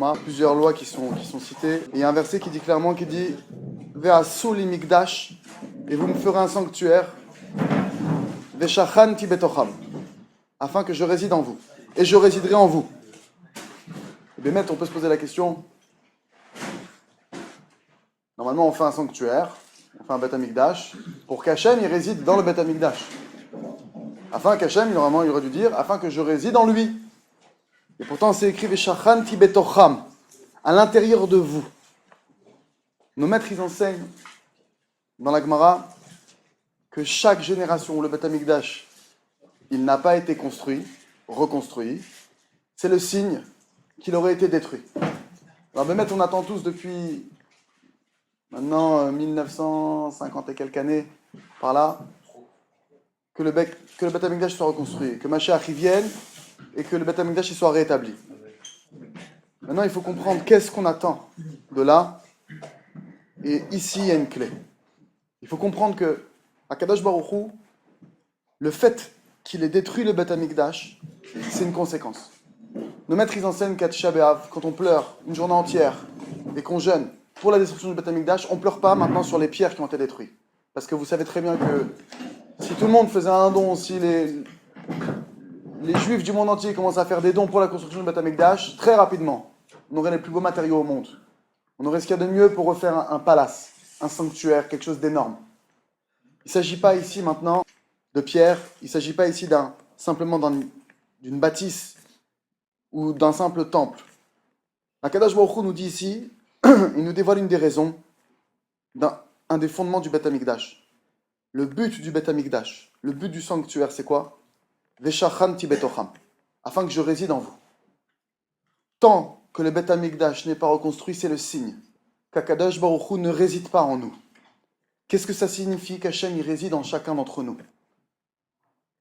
Shema, plusieurs lois qui sont citées. Et il y a un verset qui dit clairement, qui dit Ve'asu li mikdash, et vous me ferez un sanctuaire, Ve'shachanti betocham, afin que je réside en vous, et je résiderai en vous. Et bien, on peut se poser la question, normalement on fait un sanctuaire, on fait un Beth Amikdash, pour qu'Hachem il réside dans le Beth Amikdash. Afin qu'Hachem, normalement il aurait dû dire, afin que je réside en lui. Et pourtant c'est écrit Ve'shachanti betocham, à l'intérieur de vous. Nos maîtres ils enseignent dans la Gemara que chaque génération où le Beth Amikdash il n'a pas été construit, reconstruit, c'est le signe qu'il aurait été détruit. Alors Bémet, on attend tous depuis maintenant 1950 et quelques années par là que le Beth Amikdash soit reconstruit, que Mashiach vienne et que le Beth Amikdash soit rétabli. Maintenant, il faut comprendre qu'est-ce qu'on attend de là. Et ici, il y a une clé. Il faut comprendre que à Kadosh Baruch Hu, le fait qu'il ait détruit le Beth Amikdash, c'est une conséquence. Nos maîtres, ils enseignent qu'à Tisha B'Av, quand on pleure une journée entière et qu'on jeûne pour la destruction du Beth Amikdash, on ne pleure pas maintenant sur les pierres qui ont été détruites. Parce que vous savez très bien que si tout le monde faisait un don, si les juifs du monde entier commencent à faire des dons pour la construction du Beth Amikdash, très rapidement, on aurait les plus beaux matériaux au monde. On aurait ce qu'il y a de mieux pour refaire un palace, un sanctuaire, quelque chose d'énorme. Il ne s'agit pas ici maintenant de pierre, il ne s'agit pas ici simplement d'une bâtisse ou d'un simple temple. Akadosh Baruch Hu nous dit ici, il nous dévoile une des raisons, un des fondements du Beth Amikdash. Le but du Beth Amikdash, le but du sanctuaire, c'est quoi? Ve'shachanti betocham, afin que je réside en vous. Tant que le Beth Amikdash n'est pas reconstruit, c'est le signe qu'Akadosh Baruch Hu ne réside pas en nous. Qu'est-ce que ça signifie qu'Hachem y réside en chacun d'entre nous?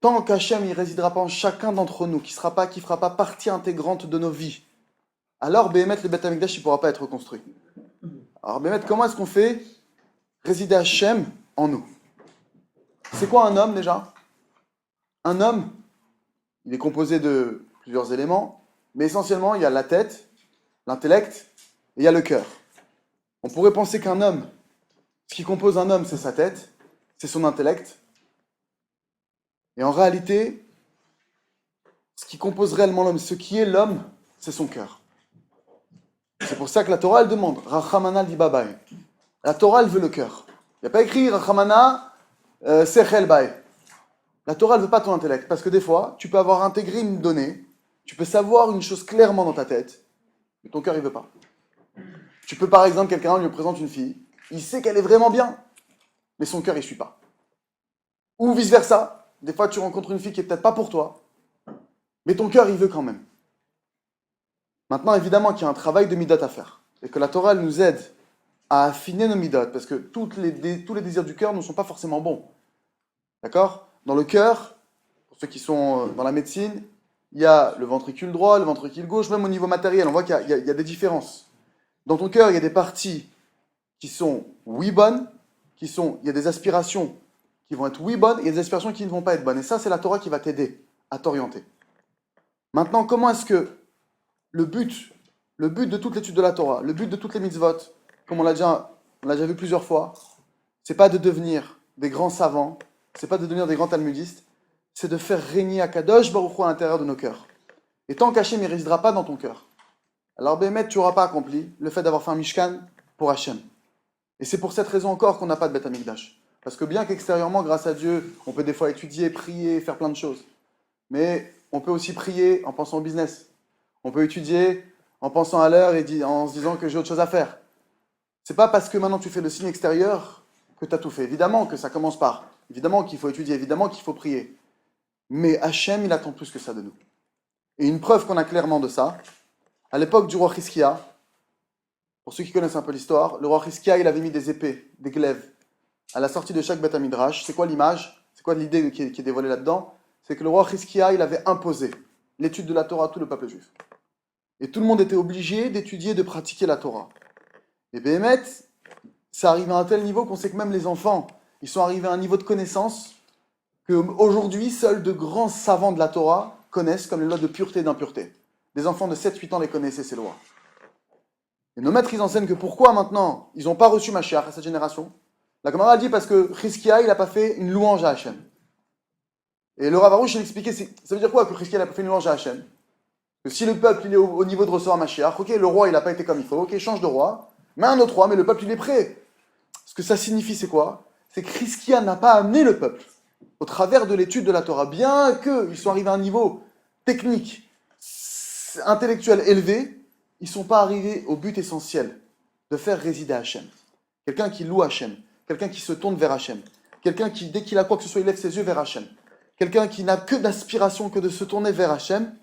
Tant qu'Hachem y résidera pas en chacun d'entre nous, qui fera pas partie intégrante de nos vies, alors Béhémet, le Beth Amikdash, il ne pourra pas être reconstruit. Alors Béhémet, comment est-ce qu'on fait résider Hachem en nous? C'est quoi un homme déjà? Un homme, il est composé de plusieurs éléments, mais essentiellement il y a la tête, l'intellect et il y a le cœur. On pourrait penser qu'un homme, ce qui compose un homme, c'est sa tête, c'est son intellect. Et en réalité, ce qui compose réellement l'homme, ce qui est l'homme, c'est son cœur. C'est pour ça que la Torah, elle demande Rachamana libabai. La Torah, elle veut le cœur. Il n'y a pas écrit Rachamana sechel bai. La Torah, elle ne veut pas ton intellect. Parce que des fois, tu peux avoir intégré une donnée, tu peux savoir une chose clairement dans ta tête, mais ton cœur, il ne veut pas. Tu peux, par exemple, quelqu'un lui présente une fille, il sait qu'elle est vraiment bien, mais son cœur, il ne suit pas. Ou vice-versa. Des fois, tu rencontres une fille qui n'est peut-être pas pour toi, mais ton cœur, il veut quand même. Maintenant, évidemment qu'il y a un travail de midot à faire, et que la Torah, elle nous aide à affiner nos midot, parce que tous les désirs du cœur ne sont pas forcément bons. D'accord? Dans le cœur, pour ceux qui sont dans la médecine, il y a le ventricule droit, le ventricule gauche, même au niveau matériel, on voit qu'il y a des différences. Dans ton cœur, il y a des parties qui sont oui bonnes, il y a des aspirations qui vont être oui bonnes, et il y a des aspirations qui ne vont pas être bonnes. Et ça, c'est la Torah qui va t'aider à t'orienter. Maintenant, comment est-ce que le but de toute l'étude de la Torah, le but de toutes les mitzvot, comme on l'a déjà vu plusieurs fois, c'est pas de devenir des grands savants, c'est pas de devenir des grands talmudistes, c'est de faire régner Akadosh Baruch Hu à l'intérieur de nos cœurs. Et tant qu'Hachem ne résidera pas dans ton cœur, alors Béhémet, tu n'auras pas accompli le fait d'avoir fait un Mishkan pour Hachem. Et c'est pour cette raison encore qu'on n'a pas de Beth Amikdash. Parce que bien qu'extérieurement, grâce à Dieu, on peut des fois étudier, prier, faire plein de choses. Mais on peut aussi prier en pensant au business. On peut étudier en pensant à l'heure et en se disant que j'ai autre chose à faire. C'est pas parce que maintenant tu fais le signe extérieur que tu as tout fait. Évidemment que ça commence par, évidemment qu'il faut étudier, évidemment qu'il faut prier. Mais Hachem, il attend plus que ça de nous. Et une preuve qu'on a clairement de ça, à l'époque du roi Chizkia, pour ceux qui connaissent un peu l'histoire, le roi Chizkia, il avait mis des épées, des glaives, à la sortie de chaque Beth Midrash. C'est quoi l'image? C'est quoi l'idée qui est dévoilée là-dedans? C'est que le roi Chizkia, il avait imposé l'étude de la Torah à tout le peuple juif. Et tout le monde était obligé d'étudier, de pratiquer la Torah. Et Béhémet, ça arrive à un tel niveau qu'on sait que même les enfants, ils sont arrivés à un niveau de connaissance qu'aujourd'hui, seuls de grands savants de la Torah connaissent comme les lois de pureté et d'impureté. Des enfants de 7-8 ans les connaissaient, ces lois. Et nos maîtres, ils enseignent que pourquoi maintenant, ils n'ont pas reçu Mashiach à cette génération. La Gemara dit parce que Chizkia, il n'a pas fait une louange à Hachem. Et le Rav Arush, il expliquait, ça veut dire quoi que Chizkia n'a pas fait une louange à Hachem? Que si le peuple il est au niveau de recevoir Mashiach, ok, le roi il n'a pas été comme il faut, ok, change de roi, mais un autre roi, mais le peuple il est prêt. Ce que ça signifie, c'est quoi? C'est que Chizkia n'a pas amené le peuple au travers de l'étude de la Torah, bien qu'ils soient arrivés à un niveau technique, intellectuel élevé, ils ne sont pas arrivés au but essentiel de faire résider Hachem. Quelqu'un qui loue Hachem, quelqu'un qui se tourne vers Hachem, quelqu'un qui, dès qu'il a quoi que ce soit, il lève ses yeux vers Hachem, quelqu'un qui n'a que d'aspiration que de se tourner vers Hachem,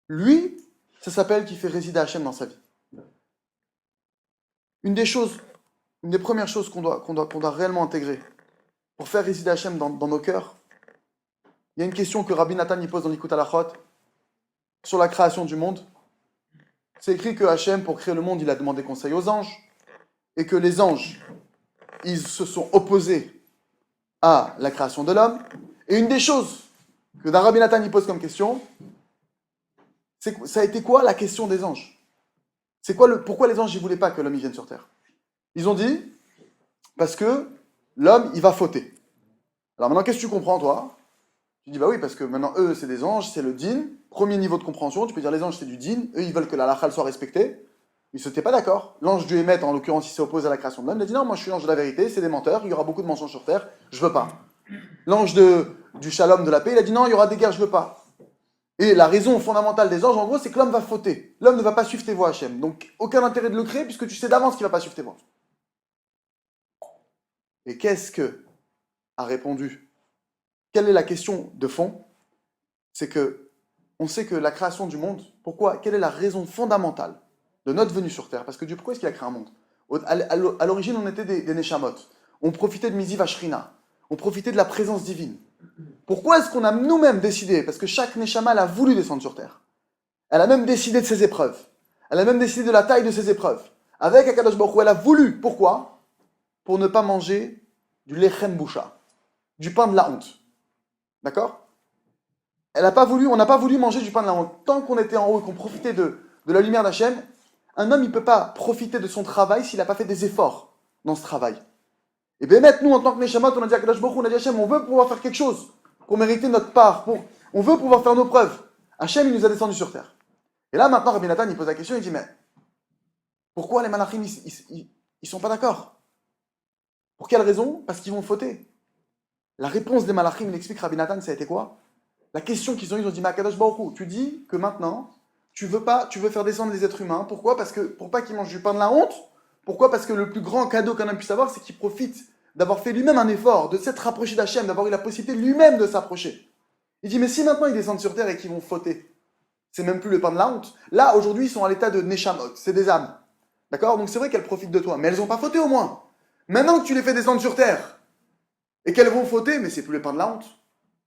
lui, ça s'appelle qu'il fait résider Hachem dans sa vie. Une des premières choses qu'on doit réellement intégrer pour faire résider Hachem dans nos cœurs, il y a une question que Rabbi Nathan y pose dans l'Ikut Halachot sur la création du monde. C'est écrit que Hachem, pour créer le monde, il a demandé conseil aux anges, et que les anges, ils se sont opposés à la création de l'homme. Et une des choses que Rabbi Nathan y pose comme question, ça a été quoi la question des anges? Pourquoi les anges ne voulaient pas que l'homme vienne sur terre? Ils ont dit, parce que l'homme, il va fauter. Alors maintenant, qu'est-ce que tu comprends, toi? Tu dis, bah oui, parce que maintenant, eux, c'est des anges, c'est le din. Premier niveau de compréhension, tu peux dire, les anges, c'est du din. Eux, ils veulent que la halakha soit respectée. Ils n'étaient pas d'accord. L'ange du Hémet, en l'occurrence, il s'est opposé à la création de l'homme. Il a dit, non, moi, je suis l'ange de la vérité, c'est des menteurs, il y aura beaucoup de mensonges sur terre, je veux pas. L'ange du shalom, de la paix, il a dit, non, il y aura des guerres, je veux pas. Et la raison fondamentale des anges, en gros, c'est que l'homme va fauter. L'homme ne va pas suivre tes voies, Hachem. Donc, aucun intérêt de le créer, puisque tu sais d'avance qu'il ne va pas suivre tes voies. Et qu'est-ce que a répondu? Quelle est la question de fond? C'est que on sait que la création du monde, pourquoi? Quelle est la raison fondamentale de notre venue sur Terre? Parce que Dieu, pourquoi est-ce qu'il a créé un monde? À l'origine, on était des Neshamot. On profitait de Miziv Ashrina. On profitait de la présence divine. Pourquoi est-ce qu'on a nous-mêmes décidé? Parce que chaque Neshama, elle a voulu descendre sur Terre. Elle a même décidé de ses épreuves. Elle a même décidé de la taille de ses épreuves. Avec Akadosh Baruch Hu, elle a voulu. Pourquoi? Pour ne pas manger du lechem boucha, du pain de la honte. D'accord? On n'a pas voulu manger du pain de la honte. Tant qu'on était en haut et qu'on profitait de la lumière d'Hachem, un homme, il ne peut pas profiter de son travail s'il n'a pas fait des efforts dans ce travail. Et bien, nous, en tant que Neshamot, on a dit à Kadosh Baruch Hu, on a dit à Hachem, on veut pouvoir faire quelque chose pour mériter notre part, on veut pouvoir faire nos preuves. Hachem, il nous a descendu sur terre. Et là, maintenant, Rabbi Nathan, il pose la question, il dit, mais pourquoi les malachim, ils sont pas d'accord? Pour quelle raison? Parce qu'ils vont fauter. La réponse des malachim, il explique, Rabbi Nathan, ça a été quoi? La question qu'ils ont dit, mais Kadosh Baruch Hu, tu dis que maintenant, tu veux faire descendre les êtres humains. Pourquoi? Parce que, pour pas qu'ils mangent du pain de la honte. Pourquoi? Parce que le plus grand cadeau qu'un homme puisse avoir, c'est qu'il profite d'avoir fait lui-même un effort, de s'être rapproché d'Hachem, d'avoir eu la possibilité lui-même de s'approcher. Il dit, mais si maintenant ils descendent sur terre et qu'ils vont fauter, c'est même plus le pain de la honte. Là, aujourd'hui, ils sont à l'état de Neshamot, c'est des âmes. D'accord? Donc c'est vrai qu'elles profitent de toi, mais elles n'ont pas fauté au moins. Maintenant que tu les fais descendre sur terre, et qu'elles vont fauter, mais c'est plus le pain de la honte.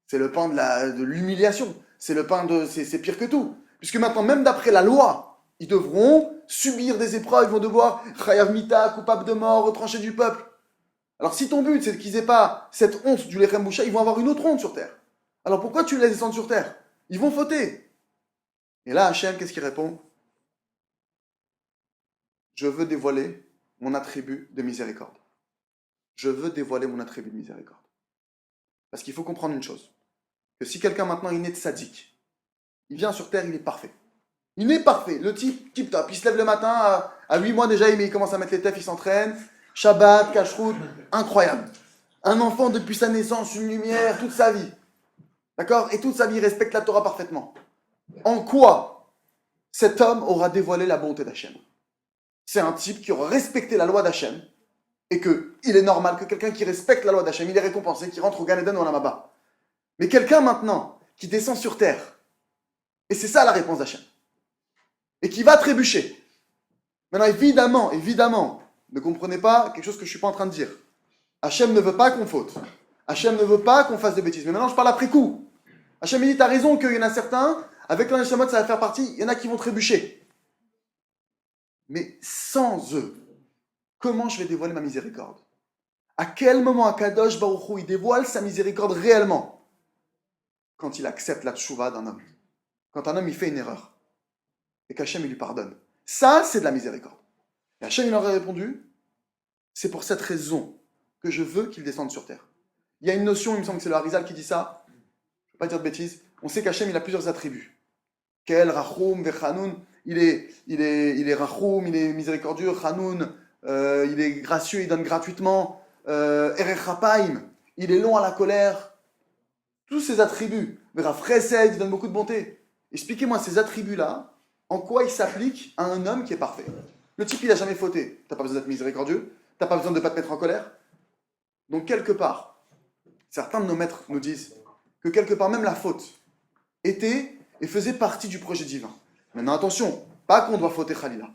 C'est le pain de l'humiliation. C'est pire que tout. Puisque maintenant, même d'après la loi, ils devront subir des épreuves, ils vont devoir chayav mita, coupable de mort, retrancher du peuple. Alors si ton but c'est qu'ils n'aient pas cette honte du lechem boucha, ils vont avoir une autre honte sur terre. Alors pourquoi tu les laisses descendre sur terre? Ils vont fauter. Et là, Hachem, qu'est-ce qu'il répond? Je veux dévoiler mon attribut de miséricorde. Je veux dévoiler mon attribut de miséricorde. Parce qu'il faut comprendre une chose. Que si quelqu'un maintenant il est tzaddik, il vient sur terre, il est parfait. Il est parfait. Le type, tip top. Il se lève le matin, à 8 mois déjà, il commence à mettre les tefs, il s'entraîne. Shabbat, kashrut, incroyable. Un enfant depuis sa naissance, une lumière, toute sa vie. D'accord? Et toute sa vie, il respecte la Torah parfaitement. En quoi cet homme aura dévoilé la bonté d'Hachem? C'est un type qui aura respecté la loi d'Hachem et qu'il est normal que quelqu'un qui respecte la loi d'Hachem, il est récompensé, qui rentre au Gan Eden ou à Lamaba. Mais quelqu'un maintenant qui descend sur terre, et c'est ça la réponse d'Hachem, et qui va trébucher. Maintenant, évidemment, ne comprenez pas quelque chose que je ne suis pas en train de dire. Hachem ne veut pas qu'on faute. Hachem ne veut pas qu'on fasse des bêtises. Mais maintenant, je parle après coup. Hachem dit, t'as raison qu'il y en a certains, avec l'un Neshamot, ça va faire partie, il y en a qui vont trébucher. Mais sans eux, comment je vais dévoiler ma miséricorde? À quel moment Akadosh Baruch Hu, il dévoile sa miséricorde réellement? Quand il accepte la tchouva d'un homme. Quand un homme, il fait une erreur. Et qu'Hachem, il lui pardonne. Ça, c'est de la miséricorde. Et Hachem, il leur a répondu, c'est pour cette raison que je veux qu'il descende sur terre. Il y a une notion, il me semble que c'est le Harizal qui dit ça, je ne vais pas dire de bêtises, on sait qu'Hachem, il a plusieurs attributs. Kel, Rachum, Vechanoun, il est Rachum, il est miséricordieux, Chanoun, il est gracieux, il donne gratuitement, Erech Hapaim, il est long à la colère, tous ces attributs, Veraf Chesed, il donne beaucoup de bonté. Expliquez-moi ces attributs-là, en quoi ils s'appliquent à un homme qui est parfait. Le type, il n'a jamais fauté, tu n'as pas besoin d'être miséricordieux, tu n'as pas besoin de ne pas te mettre en colère. Donc quelque part, certains de nos maîtres nous disent que quelque part même la faute était et faisait partie du projet divin. Maintenant attention, pas qu'on doit fauter Khalila,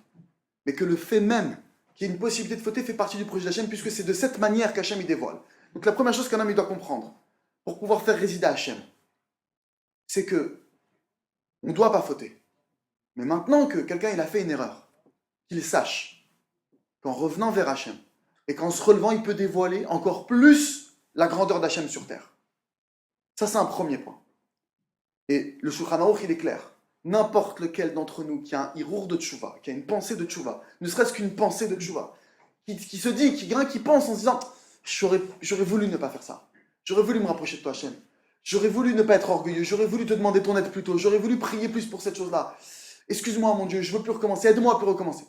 mais que le fait même qu'il y ait une possibilité de fauter fait partie du projet d'Hachem, puisque c'est de cette manière qu'Hachem y dévoile. Donc la première chose qu'un homme il doit comprendre, pour pouvoir faire résider Hachem, c'est que on ne doit pas fauter. Mais maintenant que quelqu'un il a fait une erreur, qu'il sache qu'en revenant vers Hachem, et qu'en se relevant, il peut dévoiler encore plus la grandeur d'Hachem sur terre. Ça, c'est un premier point. Et le Shulchan Aruch, il est clair. N'importe lequel d'entre nous qui a un hirour de tchouva, qui a une pensée de tchouva, ne serait-ce qu'une pensée de tchouva, qui se dit, qui pense en se disant j'aurais voulu ne pas faire ça. J'aurais voulu me rapprocher de toi, Hachem. J'aurais voulu ne pas être orgueilleux. J'aurais voulu te demander ton aide plus tôt. J'aurais voulu prier plus pour cette chose-là. Excuse-moi, mon Dieu, je veux plus recommencer. Aide-moi à plus recommencer.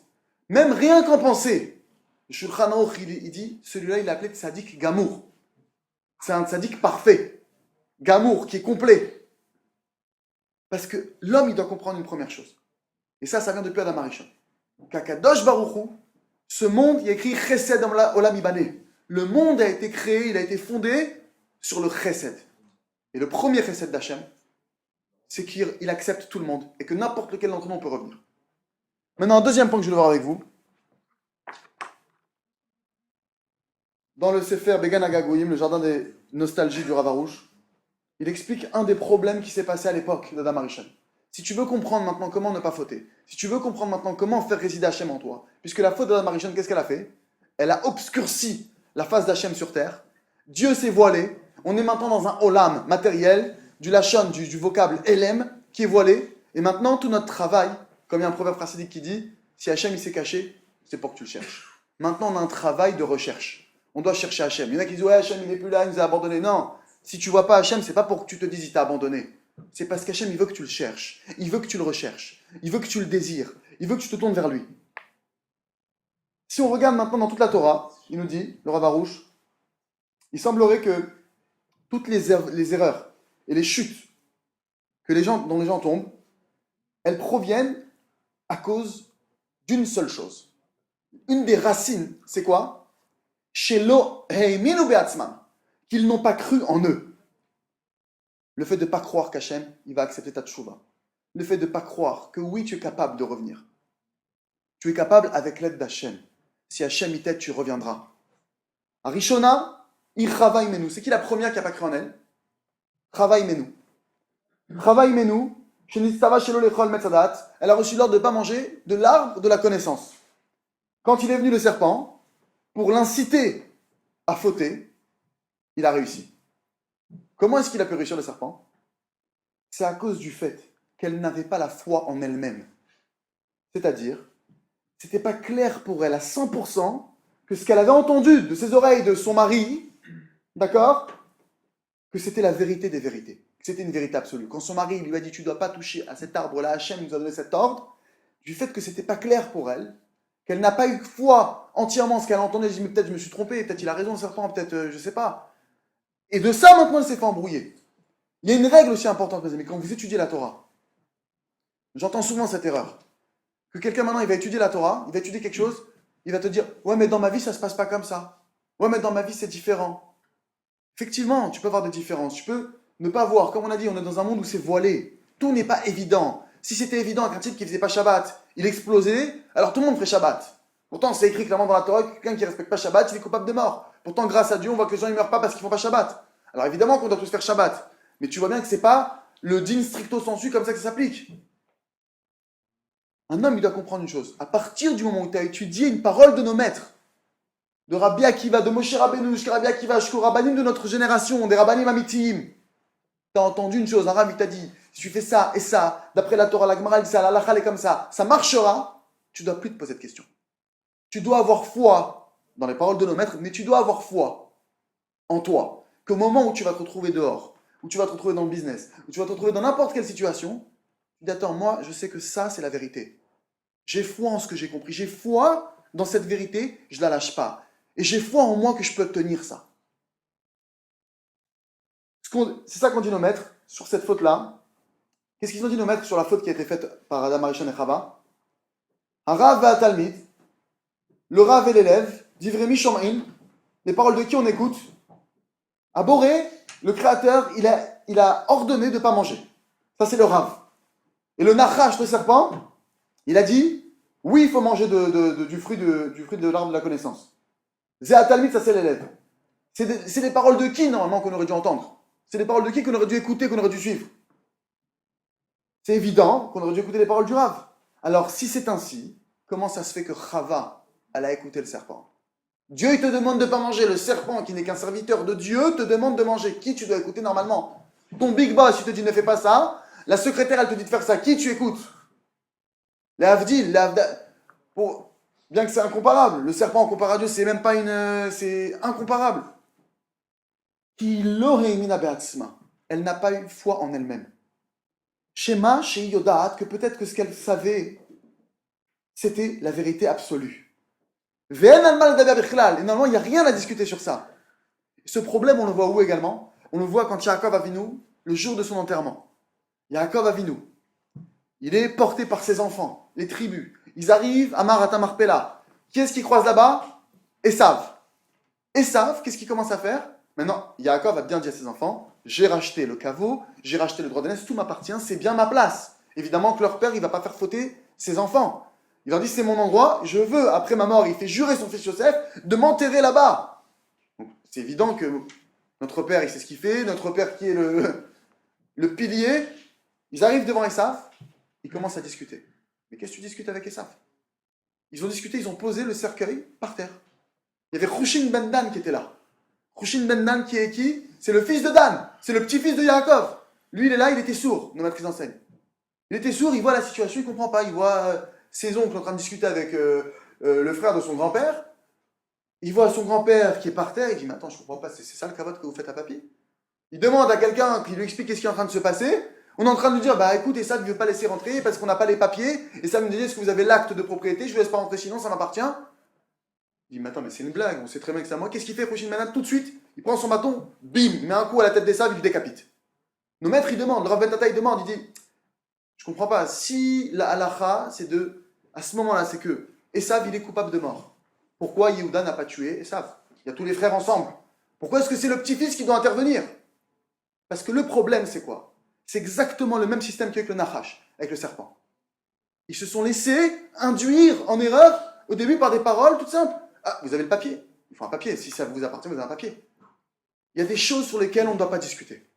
Même rien qu'en penser. Le Shulchan Aruch, il dit, celui-là, il est appelé Tzadik Gamour. C'est un Tzadik parfait. Gamour, qui est complet. Parce que l'homme, il doit comprendre une première chose. Et ça vient depuis Adam Arishon. Kakadosh Baruchu, ce monde, il y a écrit Chesed Olam Ibané. Le monde a été créé, il a été fondé sur le Chesed. Et le premier Chesed d'Hachem, c'est qu'il accepte tout le monde et que n'importe lequel d'entre nous peut revenir. Maintenant, un deuxième point que je veux voir avec vous. Dans le Sefer Began Agagoyim, le jardin des nostalgies du Rav Arush, il explique un des problèmes qui s'est passé à l'époque d'Adam Arishon. Si tu veux comprendre maintenant comment ne pas fauter, si tu veux comprendre maintenant comment faire résider Hachem en toi, puisque la faute d'Adam Arishon, qu'est-ce qu'elle a fait? Elle a obscurci la face d'Hachem sur terre. Dieu s'est voilé. On est maintenant dans un olam matériel, du lachon, du vocable elem, qui est voilé. Et maintenant, tout notre travail, comme il y a un proverbe chassidique qui dit, si Hachem il s'est caché, c'est pour que tu le cherches. Maintenant, on a un travail de recherche. On doit chercher Hachem. Il y en a qui disent, ouais, Hachem, il n'est plus là, il nous a abandonnés. Non, si tu ne vois pas Hachem, c'est pas pour que tu te dises, il t'a abandonné. C'est parce qu'Hachem, il veut que tu le cherches. Il veut que tu le recherches. Il veut que tu le désires. Il veut que tu te tournes vers lui. Si on regarde maintenant dans toute la Torah, il nous dit, le Rav Arush, il semblerait que toutes les erreurs et les chutes dont les gens tombent, elles proviennent à cause d'une seule chose. Une des racines, c'est quoi? Shelo heiminu be'atzman, qu'ils n'ont pas cru en eux. Le fait de ne pas croire qu'Hachem, il va accepter ta tchouva. Le fait de ne pas croire que oui, tu es capable de revenir. Tu es capable avec l'aide d'Hachem. Si Hachem y t'aide, tu reviendras. Arishona, Chava imenu. C'est qui la première qui n'a pas cru en elle? Chava imenu. Chava imenu, elle a reçu l'ordre de ne pas manger de l'arbre de la connaissance. Quand il est venu le serpent, pour l'inciter à fauter, il a réussi. Comment est-ce qu'il a pu réussir le serpent? C'est à cause du fait qu'elle n'avait pas la foi en elle-même. C'est-à-dire, c'était pas clair pour elle à 100% que ce qu'elle avait entendu de ses oreilles de son mari, d'accord, que c'était la vérité des vérités, que c'était une vérité absolue. Quand son mari lui a dit, tu ne dois pas toucher à cet arbre-là, Hachem nous a donné cet ordre, du fait que c'était pas clair pour elle, qu'elle n'a pas eu foi entièrement ce qu'elle entendait, elle dit, mais peut-être je me suis trompé, peut-être il a raison le serpent, peut-être je sais pas. Et de ça maintenant elle s'est fait embrouiller. Il y a une règle aussi importante, mes amis, quand vous étudiez la Torah, j'entends souvent cette erreur, que quelqu'un maintenant il va étudier la Torah, il va étudier quelque chose, il va te dire, ouais mais dans ma vie ça se passe pas comme ça, ouais mais dans ma vie c'est différent. Effectivement, tu peux avoir des différences, tu peux ne pas voir, comme on a dit, on est dans un monde où c'est voilé, tout n'est pas évident. Si c'était évident avec un type qui faisait pas Shabbat, il explosait, alors tout le monde ferait Shabbat. Pourtant, c'est écrit clairement dans la Torah que quelqu'un qui ne respecte pas Shabbat, il est coupable de mort. Pourtant, grâce à Dieu, on voit que les gens ne meurent pas parce qu'ils ne font pas Shabbat. Alors évidemment qu'on doit tous faire Shabbat, mais tu vois bien que ce n'est pas le din stricto sensu comme ça que ça s'applique. Un homme, il doit comprendre une chose. À partir du moment où tu as étudié une parole de nos maîtres, de Rabbi Akiva, de Moshe Rabbeinu, jusqu'à Rabbi Akiva, jusqu'aux Rabbanim de notre génération, des Rabbanim Amitim, tu as entendu une chose, un Rab, il t'a dit, si tu fais ça et ça, d'après la Torah, la Gemara dit ça, la Halakha est comme ça marchera, tu ne dois plus te poser de questions. tu dois avoir foi dans les paroles de nos maîtres, mais tu dois avoir foi en toi. Qu'au moment où tu vas te retrouver dehors, où tu vas te retrouver dans le business, où tu vas te retrouver dans n'importe quelle situation, tu dis attends, moi je sais que ça c'est la vérité. J'ai foi en ce que j'ai compris, j'ai foi dans cette vérité, je ne la lâche pas. Et j'ai foi en moi que je peux obtenir ça. C'est ça qu'ont dit nos maîtres sur cette faute-là. Qu'est-ce qu'ils ont dit nos maîtres sur la faute qui a été faite par Adam Arishon et Chava? Un Rav va à Talmid, le Rav et l'élève, d'Ivremi Shom'in, les paroles de qui on écoute? À Boré, le créateur, il a ordonné de ne pas manger. Ça c'est le Rav. Et le Nachash, le serpent, il a dit, oui, il faut manger du fruit de l'arbre de la connaissance. Zéa Talmid, ça c'est l'élève. C'est des paroles de qui normalement qu'on aurait dû entendre? C'est des paroles de qui qu'on aurait dû écouter, qu'on aurait dû suivre? C'est évident qu'on aurait dû écouter les paroles du Rav. Alors si c'est ainsi, comment ça se fait que Chava, elle a écouté le serpent? Dieu, il te demande de ne pas manger. Le serpent, qui n'est qu'un serviteur de Dieu, te demande de manger. Qui tu dois écouter normalement? Ton big boss, il te dit ne fais pas ça. La secrétaire, elle te dit de faire ça. Qui tu écoutes? Les Havdil, bien que c'est incomparable. Le serpent, comparé à Dieu, c'est même pas c'est incomparable. Qui l'aurait mis elle n'a pas eu foi en elle-même. Shema, chez Yodaat, que peut-être que ce qu'elle savait, c'était la vérité absolue. Et normalement, il n'y a rien à discuter sur ça. Ce problème, on le voit où également? On le voit quand Yaakov Avinu, le jour de son enterrement. Yaakov Avinu, il est porté par ses enfants, les tribus. Ils arrivent à Marat Marpella. Qui est-ce qui croise là-bas? Esav. Esav, qu'est-ce qu'il commence à faire? Maintenant, Yaakov a bien dit à ses enfants, j'ai racheté le caveau, j'ai racheté le droit d'aînesse, tout m'appartient, c'est bien ma place. Évidemment que leur père, il ne va pas faire fauter ses enfants. Il leur dit, c'est mon endroit, je veux, après ma mort, il fait jurer son fils Joseph de m'enterrer là-bas. Donc, c'est évident que notre père, il sait ce qu'il fait, notre père qui est le pilier, ils arrivent devant Esav, ils commencent à discuter. Mais qu'est-ce que tu discutes avec Esav? Ils ont discuté, ils ont posé le cercueil par terre. Il y avait Chushin ben Dan qui était là. Chushin ben Dan qui est qui? C'est le fils de Dan, c'est le petit-fils de Yaakov. Lui, il est là, il était sourd, nos maîtres enseignent. Il était sourd, il voit la situation, il ne comprend pas. Il voit ses oncles en train de discuter avec le frère de son grand-père. Il voit son grand-père qui est par terre, il dit, mais attends, je ne comprends pas, c'est ça le cavote que vous faites à papy? Il demande à quelqu'un qui lui explique ce qui est en train de se passer. On est en train de lui dire, bah écoute, et ça ne veut pas laisser rentrer parce qu'on n'a pas les papiers. Et ça me dit, est-ce que vous avez l'acte de propriété? Je ne vous laisse pas rentrer sinon, ça m'appartient. Il dit, mais attends, mais c'est une blague, on sait très bien que c'est à moi. Qu'est-ce qu'il fait, Chushin ben Dan? Tout de suite, il prend son bâton, bim, il met un coup à la tête d'Esav, il le décapite. Nos maîtres, ils demandent, le Rav Ben Tata, il demande, il dit, je comprends pas, si la halacha, c'est à ce moment-là, c'est que Esav, il est coupable de mort. Pourquoi Yehuda n'a pas tué Esav? Il y a tous les frères ensemble. Pourquoi est-ce que c'est le petit-fils qui doit intervenir? Parce que le problème, c'est quoi? C'est exactement le même système qu'avec le Nachash, avec le serpent. Ils se sont laissés induire en erreur, au début, par des paroles toutes simples. Ah, vous avez le papier. Il faut un papier. Si ça vous appartient, vous avez un papier. Il y a des choses sur lesquelles on ne doit pas discuter.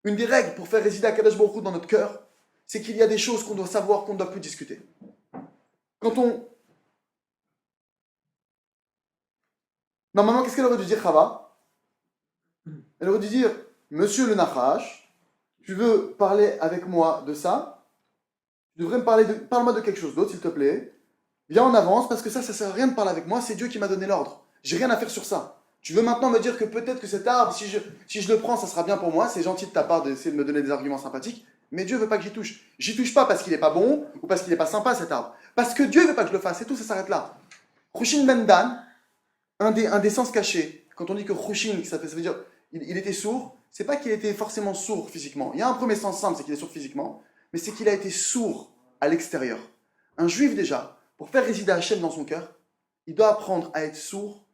Une des règles pour faire résider Akadosh Baruch Hu dans notre cœur, c'est qu'il y a des choses qu'on doit savoir, qu'on ne doit plus discuter. Normalement, qu'est-ce qu'elle aurait dû dire, Chava? Elle aurait dû dire, Monsieur le Nachash, tu veux parler avec moi de ça? Tu devrais me parle-moi de quelque chose d'autre, s'il te plaît. Viens en avance, parce que ça sert à rien de parler avec moi, c'est Dieu qui m'a donné l'ordre. J'ai rien à faire sur ça. Tu veux maintenant me dire que peut-être que cet arbre, si je le prends, ça sera bien pour moi, c'est gentil de ta part d'essayer de me donner des arguments sympathiques, mais Dieu veut pas que j'y touche. J'y touche pas parce qu'il est pas bon, ou parce qu'il est pas sympa cet arbre. Parce que Dieu veut pas que je le fasse, c'est tout, ça s'arrête là. Chushin ben Dan, un des sens cachés, quand on dit que Chushin, ça veut dire il était sourd, c'est pas qu'il était forcément sourd physiquement. Il y a un premier sens simple, c'est qu'il est sourd physiquement, mais c'est qu'il a été sourd à l'extérieur. Un juif déjà, pour faire résider Hachem dans son cœur, il doit apprendre à être sourd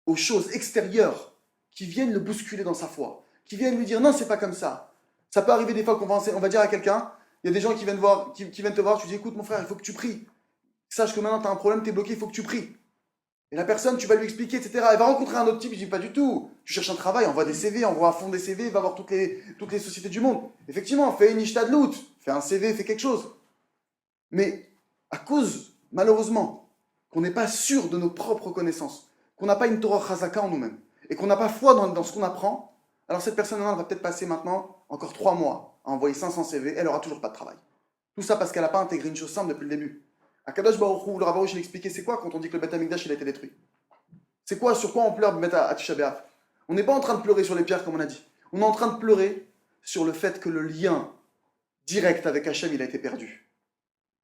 aux choses extérieures qui viennent le bousculer dans sa foi, qui viennent lui dire non, c'est pas comme ça. Ça peut arriver des fois on va dire à quelqu'un, il y a des gens qui viennent te voir, tu dis écoute mon frère, il faut que tu pries. Sache que maintenant tu as un problème, tu es bloqué, il faut que tu pries. Et la personne, tu vas lui expliquer, etc. Elle va rencontrer un autre type, je dis pas du tout. Tu cherches un travail, envoie des CV, envoie à fond des CV, va voir toutes les sociétés du monde. Effectivement, fais une ishtadlout, fais un CV, fais quelque chose. Mais à cause, malheureusement, qu'on n'est pas sûr de nos propres connaissances, qu'on n'a pas une Torah Chazaka en nous-mêmes, et qu'on n'a pas foi dans ce qu'on apprend, alors cette personne-là va peut-être passer maintenant encore 3 mois à envoyer 500 CV, elle n'aura toujours pas de travail. Tout ça parce qu'elle n'a pas intégré une chose simple depuis le début. Akadosh Baruch Hu, le Rav Arush, il expliquait c'est quoi quand on dit que le Beth Amikdash il a été détruit. C'est quoi, sur quoi on pleure à Tisha B'Av? On n'est pas en train de pleurer sur les pierres comme on a dit. On est en train de pleurer sur le fait que le lien direct avec Hachem il a été perdu.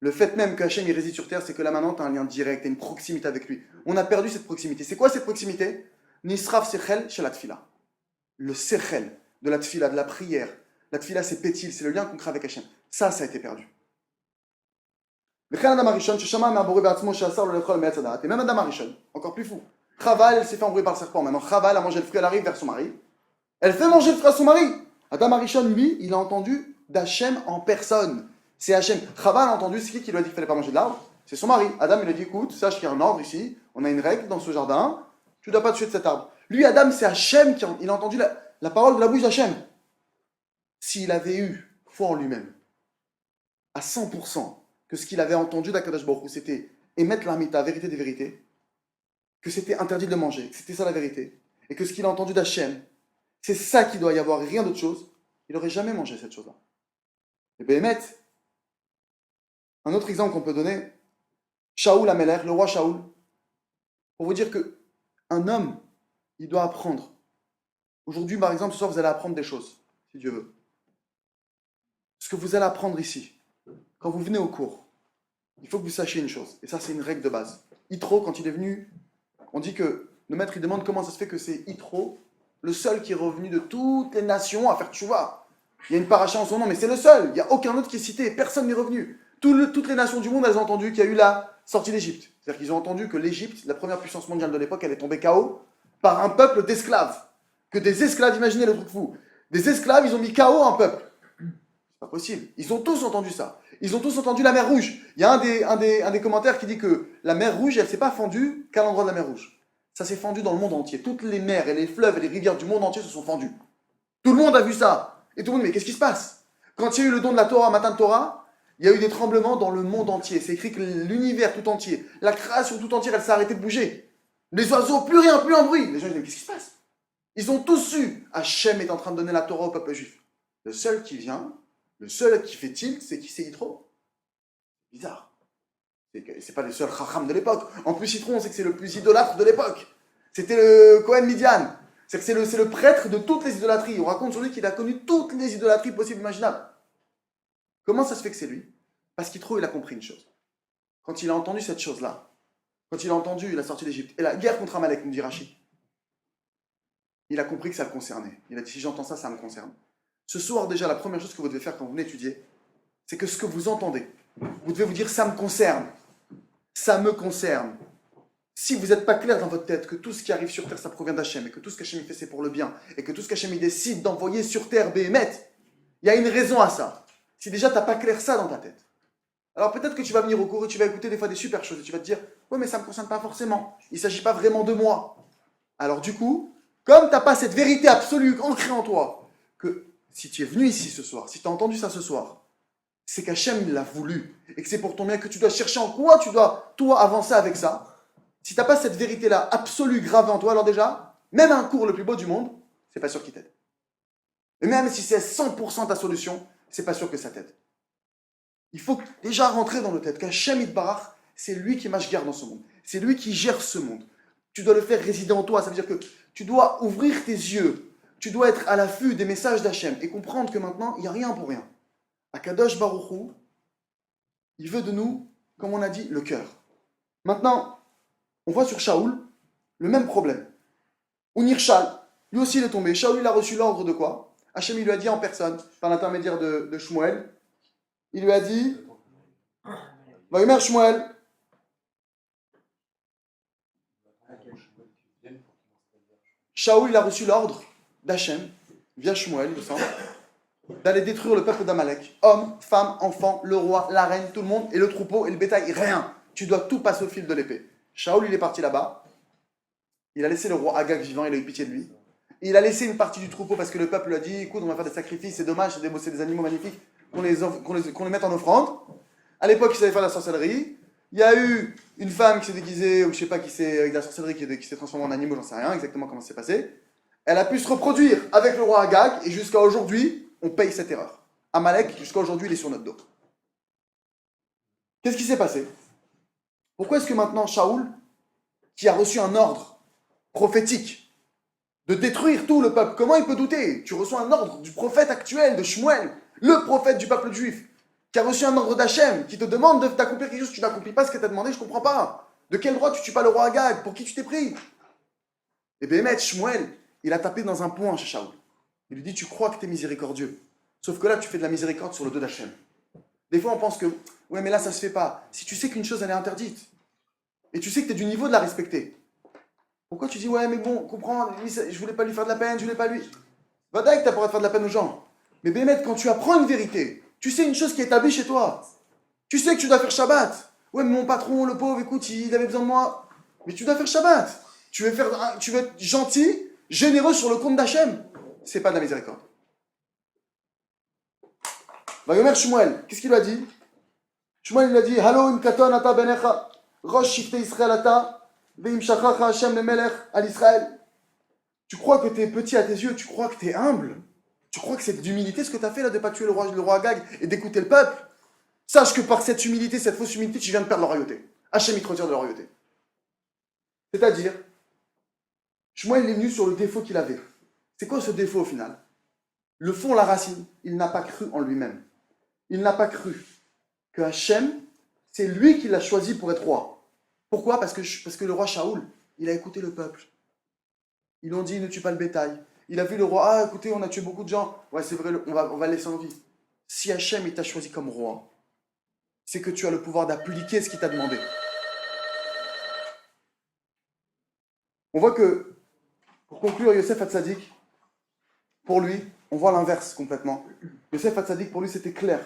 Le fait même que Hachem il réside sur terre, c'est que là maintenant tu as un lien direct, tu as une proximité avec lui. On a perdu cette proximité. C'est quoi cette proximité? Nisraf Sechel chez la Tfila. Le Sechel de la Tfila, de la prière. La Tfila c'est pétil, c'est le lien concret avec Hachem. Ça a été perdu. Et même Adam Arishon, encore plus fou. Chaval, elle s'est fait embrouiller par le serpent. Maintenant, Chaval a mangé le fruit, elle arrive vers son mari. Elle fait manger le fruit à son mari. Adam Arishon, lui, il a entendu d'Hachem en personne. C'est Hachem. Chaval a entendu, c'est qui lui a dit qu'il ne fallait pas manger de l'arbre? C'est son mari. Adam, il lui a dit écoute, sache qu'il y a un ordre ici, on a une règle dans ce jardin, tu ne dois pas toucher de cet arbre. Lui, Adam, c'est Hachem il a entendu la parole de la bouche d'Hachem. S'il avait eu foi en lui-même, à 100%, que ce qu'il avait entendu d'Akadosh Baruch Hu, c'était émettre la vérité des vérités, que c'était interdit de manger, que c'était ça la vérité, et que ce qu'il a entendu d'Hachem, c'est ça qu'il doit y avoir, rien d'autre chose, il n'aurait jamais mangé cette chose-là. Et Béhémet, un autre exemple qu'on peut donner, Shaoul Amelech, le roi Shaoul, pour vous dire que un homme, il doit apprendre. Aujourd'hui, par exemple, ce soir, vous allez apprendre des choses, si Dieu veut. Ce que vous allez apprendre ici, quand vous venez au cours, il faut que vous sachiez une chose, et ça c'est une règle de base. Yitro, quand il est venu, on dit que le maître il demande comment ça se fait que c'est Yitro, le seul qui est revenu de toutes les nations à faire tchouva. Il y a une paracha en son nom, mais c'est le seul, il n'y a aucun autre qui est cité, personne n'est revenu. Toutes les nations du monde, elles ont entendu qu'il y a eu la sortie d'Égypte. C'est-à-dire qu'ils ont entendu que l'Égypte, la première puissance mondiale de l'époque, elle est tombée KO par un peuple d'esclaves. Que des esclaves, imaginez le truc fou, des esclaves, ils ont mis KO un peuple. C'est pas possible, ils ont tous entendu ça. Ils ont tous entendu la mer Rouge. Il y a un des commentaires qui dit que la mer Rouge, elle ne s'est pas fendue qu'à l'endroit de la mer Rouge. Ça s'est fendu dans le monde entier. Toutes les mers et les fleuves et les rivières du monde entier se sont fendus. Tout le monde a vu ça. Et tout le monde, mais qu'est-ce qui se passe? Quand il y a eu le don de la Torah, matin de Torah, il y a eu des tremblements dans le monde entier. C'est écrit que l'univers tout entier, la création tout entière, elle s'est arrêtée de bouger. Les oiseaux, plus rien, plus un bruit. Les gens disent, mais qu'est-ce qui se passe? Ils ont tous su. Hachem est en train de donner la Torah au peuple juif. Le seul qui vient, le seul qui fait tilt, c'est qui? C'est Yitro. Bizarre. C'est pas le seul chacham de l'époque. En plus, Yitro, on sait que c'est le plus idolâtre de l'époque. C'était le Kohen Midian. C'est le prêtre de toutes les idolâtries. On raconte sur lui qu'il a connu toutes les idolâtries possibles et imaginables. Comment ça se fait que c'est lui? Parce qu'Yitro, il a compris une chose. Quand il a entendu cette chose-là, quand il a entendu la sortie d'Égypte et la guerre contre Amalek, nous dit Rashi, il a compris que ça le concernait. Il a dit, si j'entends ça, ça me concerne. Ce soir, déjà, la première chose que vous devez faire quand vous venez étudier, c'est que ce que vous entendez, vous devez vous dire, ça me concerne. Ça me concerne. Si vous n'êtes pas clair dans votre tête que tout ce qui arrive sur terre, ça provient d'Hachem, et que tout ce qu'Hachem fait, c'est pour le bien, et que tout ce qu'Hachem décide d'envoyer sur terre, Béhémet, il y a une raison à ça. Si déjà tu n'as pas clair ça dans ta tête, alors peut-être que tu vas venir au cours et tu vas écouter des fois des super choses, et tu vas te dire, ouais, mais ça ne me concerne pas forcément. Il ne s'agit pas vraiment de moi. Alors du coup, comme tu n'as pas cette vérité absolue ancrée en toi, que si tu es venu ici ce soir, si tu as entendu ça ce soir, c'est qu'Hachem il l'a voulu, et que c'est pour ton bien que tu dois chercher en quoi tu dois, toi, avancer avec ça. Si tu n'as pas cette vérité-là absolue, gravée en toi, alors déjà, même un cours le plus beau du monde, c'est pas sûr qu'il t'aide. Et même si c'est 100% ta solution, c'est pas sûr que ça t'aide. Il faut déjà rentrer dans le tête qu'Hachem Yitbarach, c'est lui qui mashgar dans ce monde. C'est lui qui gère ce monde. Tu dois le faire résider en toi. Ça veut dire que tu dois ouvrir tes yeux. Tu dois être à l'affût des messages d'Hachem et comprendre que maintenant, il n'y a rien pour rien. Akadosh Baruch Hu, il veut de nous, comme on a dit, le cœur. Maintenant, on voit sur Shaoul le même problème. Unirshal, lui aussi il est tombé. Shaoul il a reçu l'ordre de quoi? Hachem il lui a dit en personne, par l'intermédiaire de Shmuel, il lui a dit, Vayomer Shmuel, Shaoul il a reçu l'ordre d'Hachem, via Shmuel, il me semble, d'aller détruire le peuple d'Amalek. Hommes, femmes, enfants, le roi, la reine, tout le monde, et le troupeau, et le bétail, rien. Tu dois tout passer au fil de l'épée. Shaoul il est parti là-bas, il a laissé le roi Agag vivant, il a eu pitié de lui. Et il a laissé une partie du troupeau parce que le peuple lui a dit, écoute, on va faire des sacrifices, c'est dommage, c'est des animaux magnifiques, qu'on les mette en offrande. À l'époque, ils savaient faire de la sorcellerie. Il y a eu une femme qui s'est déguisée, ou je sais pas qui s'est, avec de la sorcellerie, qui s'est transformée en animal, j'en sais rien exactement comment ça s'est passé. Elle a pu se reproduire avec le roi Agag, et jusqu'à aujourd'hui, on paye cette erreur. Amalek, jusqu'à aujourd'hui, il est sur notre dos. Qu'est-ce qui s'est passé? Pourquoi est-ce que maintenant Shaoul, qui a reçu un ordre prophétique de détruire tout le peuple, comment il peut douter? Tu reçois un ordre du prophète actuel, de Shmuel, le prophète du peuple juif, qui a reçu un ordre d'Hachem, qui te demande d'accomplir quelque chose, tu n'accomplis pas ce que tu as demandé, je ne comprends pas. De quel droit tu tues pas le roi Agag? Pour qui tu t'es pris? Et Béhémet, Shmuel, il a tapé dans un point chez Shaoul. Il lui dit, tu crois que tu es miséricordieux. Sauf que là, tu fais de la miséricorde sur le dos d'Hachem. Des fois, on pense que, ouais, mais là, ça se fait pas. Si tu sais qu'une chose, elle est interdite, et tu sais que tu es du niveau de la respecter, pourquoi tu dis, ouais, mais bon, comprends, je voulais pas lui faire de la peine, je voulais pas lui. Va d'ailleurs que tu n'as pas le droit de faire de la peine aux gens. Mais Béhémet, quand tu apprends une vérité, tu sais une chose qui est établie chez toi. Tu sais que tu dois faire Shabbat. Ouais, mais mon patron, le pauvre, écoute, il avait besoin de moi. Mais tu dois faire Shabbat. Tu veux être gentil, généreux sur le compte d'Hachem. C'est pas de la miséricorde. Vayomer Shmuel, qu'est-ce qu'il lui a dit? Shmuel lui a dit, Halo im katon ata benecha, rosh shiftei Israël ata, veim shachacha Hashem le melech al Israël. Tu crois que tu es petit à tes yeux, tu crois que tu es humble. Tu crois que c'est d'humilité ce que tu as fait là, de ne pas tuer le roi Agag et d'écouter le peuple? Sache que par cette humilité, cette fausse humilité, tu viens de perdre la royauté. Hachem, il te retire de la royauté. C'est-à-dire, Shmuel est venu sur le défaut qu'il avait. C'est quoi ce défaut au final? Le fond, la racine, il n'a pas cru en lui-même. Il n'a pas cru que Hachem, c'est lui qui l'a choisi pour être roi. Pourquoi? Parce que le roi Shaoul, il a écouté le peuple. Ils ont dit, ne tue pas le bétail. Il a vu le roi, ah écoutez, on a tué beaucoup de gens. Ouais, c'est vrai, on va le laisser en vie. Si Hachem, il t'a choisi comme roi, c'est que tu as le pouvoir d'appliquer ce qu'il t'a demandé. On voit que, pour conclure, Yosef Hatzadik, pour lui, on voit l'inverse complètement. Yosef Hatzadik, pour lui, c'était clair.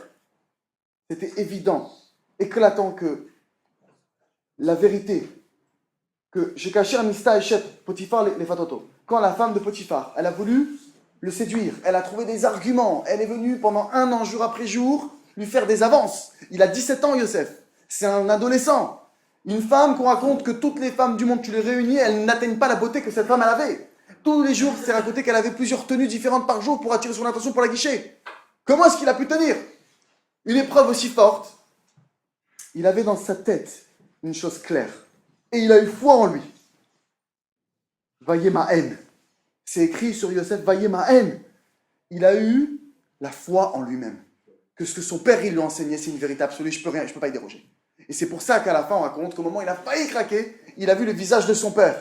C'était évident, éclatant que la vérité, que j'ai caché un Mista Eshet, Potiphar les Fatoto. Quand la femme de Potiphar, elle a voulu le séduire, elle a trouvé des arguments, elle est venue pendant 1 an, jour après jour, lui faire des avances. Il a 17 ans, Yosef. C'est un adolescent. Une femme qu'on raconte que toutes les femmes du monde, tu les réunis, elles n'atteignent pas la beauté que cette femme elle avait. Tous les jours, c'est raconté qu'elle avait plusieurs tenues différentes par jour pour attirer son attention pour la guicher. Comment est-ce qu'il a pu tenir une épreuve aussi forte? Il avait dans sa tête une chose claire. Et il a eu foi en lui. Vaillez ma haine. C'est écrit sur Yosef, vaillez ma haine. Il a eu la foi en lui-même. Que ce que son père il lui a enseigné, c'est une vérité absolue, je peux pas y déroger. Et c'est pour ça qu'à la fin, on raconte qu'au moment où il a failli craquer, il a vu le visage de son père.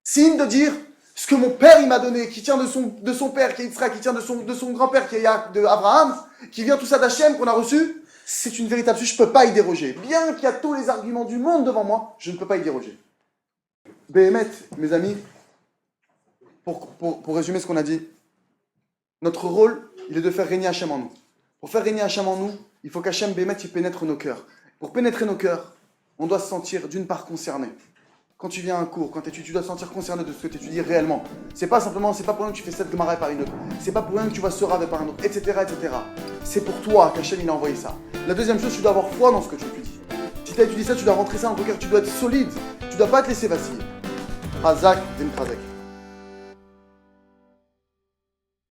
Signe de dire, ce que mon père il m'a donné, qui tient de son père, qui est Yitzhak, qui tient de son grand-père, qui est de Abraham, qui vient tout ça d'Hachem, qu'on a reçu, c'est une vérité absolue, je ne peux pas y déroger. Bien qu'il y a tous les arguments du monde devant moi, je ne peux pas y déroger. Béhémet, mes amis, pour résumer ce qu'on a dit, notre rôle, il est de faire régner Hachem en nous. Pour faire régner Hachem en nous, il faut qu'Hachem, Béhémet, il pénètre nos cœurs. Pour pénétrer nos cœurs, on doit se sentir d'une part concerné. Quand tu viens à un cours, quand tu étudies, tu dois te sentir concerné de ce que tu étudies réellement. C'est pas pour rien que tu fais cette Gemara par une autre. C'est pas pour rien que tu vois ce Rav par un autre, etc., etc. C'est pour toi qu'Hachem il a envoyé ça. La deuxième chose, tu dois avoir foi dans ce que tu étudies. Si tu as étudié ça, tu dois rentrer ça dans ton cœur, tu dois être solide. Tu dois pas te laisser vaciller. Hazak, Zimkrazek.